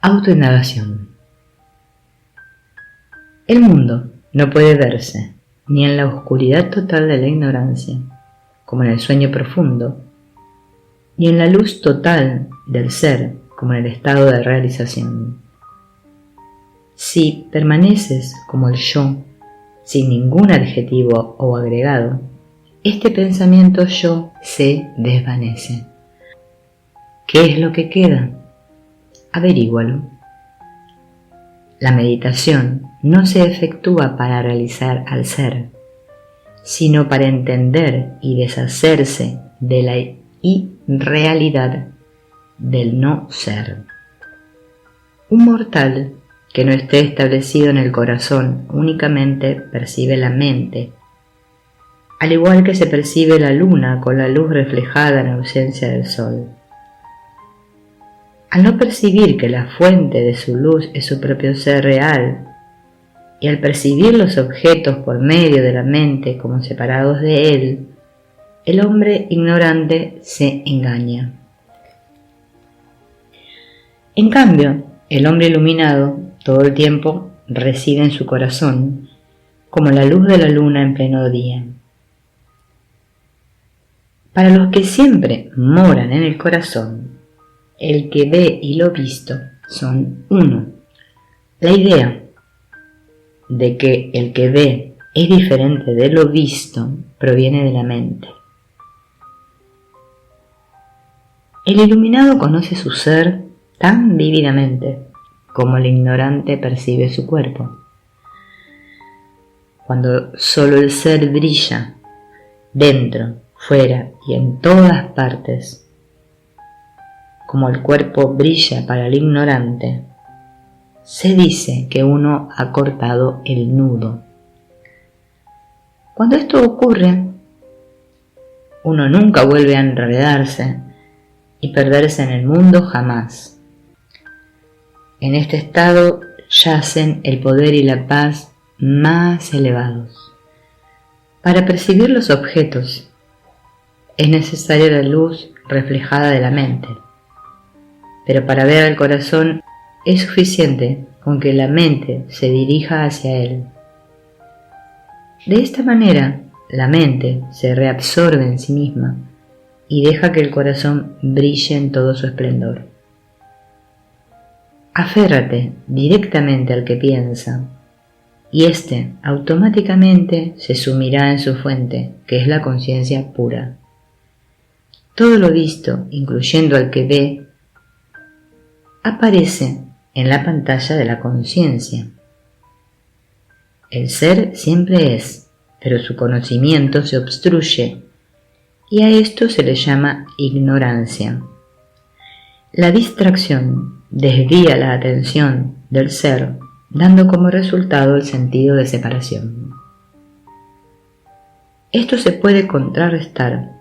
Autoindagación. El mundo no puede verse ni en la oscuridad total de la ignorancia, como en el sueño profundo, ni en la luz total del ser, como en el estado de realización. Si permaneces como el yo, sin ningún adjetivo o agregado, este pensamiento yo se desvanece. ¿Qué es lo que queda? Averígualo. La meditación no se efectúa para realizar al ser, sino para entender y deshacerse de la irrealidad del no ser. Un mortal que no esté establecido en el corazón únicamente percibe la mente, al igual que se percibe la luna con la luz reflejada en ausencia del sol. Al no percibir que la fuente de su luz es su propio ser real, y al percibir los objetos por medio de la mente como separados de él, el hombre ignorante se engaña. En cambio, el hombre iluminado todo el tiempo reside en su corazón, como la luz de la luna en pleno día. Para los que siempre moran en el corazón, el que ve y lo visto son uno. La idea de que el que ve es diferente de lo visto proviene de la mente. El iluminado conoce su ser tan vívidamente como el ignorante percibe su cuerpo. Cuando solo el ser brilla, dentro, fuera y en todas partes, como el cuerpo brilla para el ignorante, se dice que uno ha cortado el nudo. Cuando esto ocurre, uno nunca vuelve a enredarse y perderse en el mundo jamás. En este estado yacen el poder y la paz más elevados. Para percibir los objetos es necesaria la luz reflejada de la mente, pero para ver al corazón es suficiente con que la mente se dirija hacia él. De esta manera, la mente se reabsorbe en sí misma y deja que el corazón brille en todo su esplendor. Aférrate directamente al que piensa, y éste automáticamente se sumirá en su fuente, que es la conciencia pura. Todo lo visto, incluyendo al que ve, aparece en la pantalla de la conciencia. El ser siempre es, pero su conocimiento se obstruye, y a esto se le llama ignorancia. La distracción desvía la atención del ser, dando como resultado el sentido de separación. Esto se puede contrarrestar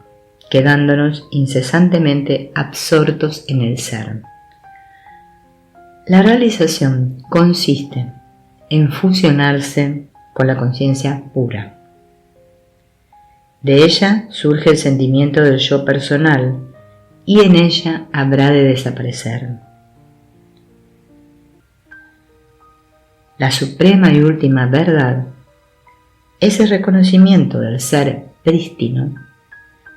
quedándonos incesantemente absortos en el ser. La realización consiste en fusionarse con la conciencia pura. De ella surge el sentimiento del yo personal y en ella habrá de desaparecer. La suprema y última verdad es el reconocimiento del ser prístino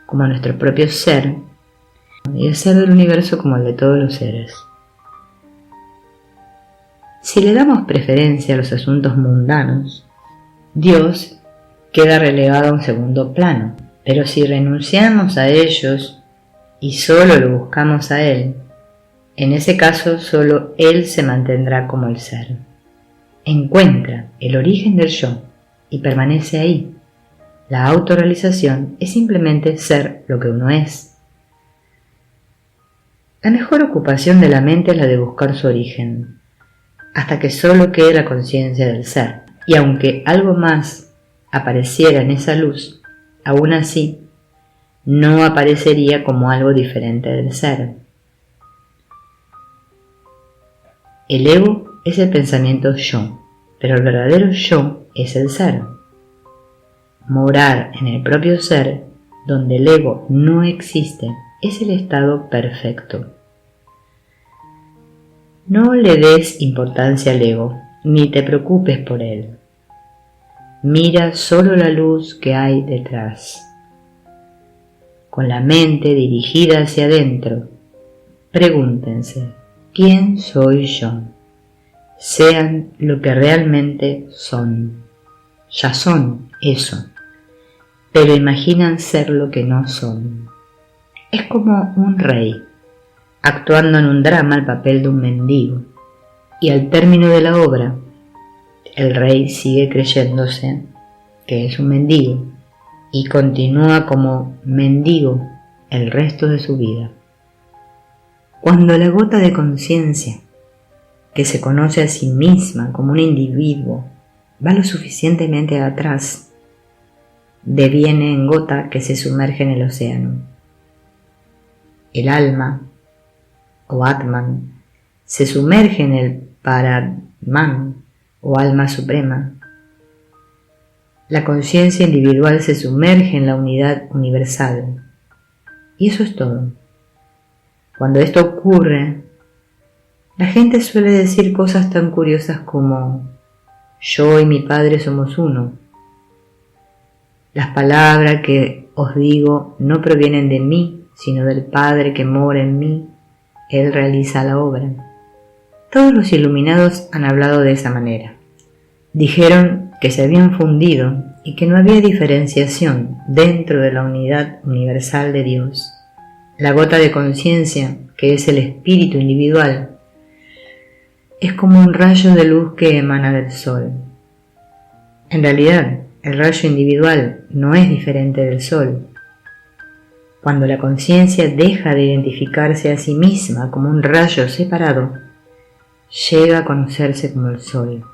como nuestro propio ser y el ser del universo como el de todos los seres. Si le damos preferencia a los asuntos mundanos, Dios queda relegado a un segundo plano, pero si renunciamos a ellos y solo lo buscamos a Él, en ese caso solo Él se mantendrá como el ser. Encuentra el origen del yo y permanece ahí. La autorrealización es simplemente ser lo que uno es. La mejor ocupación de la mente es la de buscar su origen, hasta que solo quede la conciencia del ser, y aunque algo más apareciera en esa luz, aún así no aparecería como algo diferente del ser. El ego es el pensamiento yo, pero el verdadero yo es el ser. Morar en el propio ser, donde el ego no existe, es el estado perfecto. No le des importancia al ego, ni te preocupes por él. Mira solo la luz que hay detrás. Con la mente dirigida hacia adentro, pregúntense, ¿quién soy yo? Sean lo que realmente son. Ya son eso, pero imaginan ser lo que no son. Es como un rey, actuando en un drama el papel de un mendigo, y al término de la obra, el rey sigue creyéndose que es un mendigo y continúa como mendigo el resto de su vida. Cuando la gota de conciencia, que se conoce a sí misma como un individuo, va lo suficientemente atrás, deviene en gota que se sumerge en el océano. El alma, o Atman, se sumerge en el Paratman, o alma suprema. La conciencia individual se sumerge en la unidad universal. Y eso es todo. Cuando esto ocurre, la gente suele decir cosas tan curiosas como yo y mi Padre somos uno. Las palabras que os digo no provienen de mí, sino del Padre que mora en mí. Él realiza la obra. Todos los iluminados han hablado de esa manera. Dijeron que se habían fundido y que no había diferenciación dentro de la unidad universal de Dios. La gota de conciencia, que es el espíritu individual, es como un rayo de luz que emana del sol. En realidad, el rayo individual no es diferente del sol. Cuando la conciencia deja de identificarse a sí misma como un rayo separado, llega a conocerse como el sol.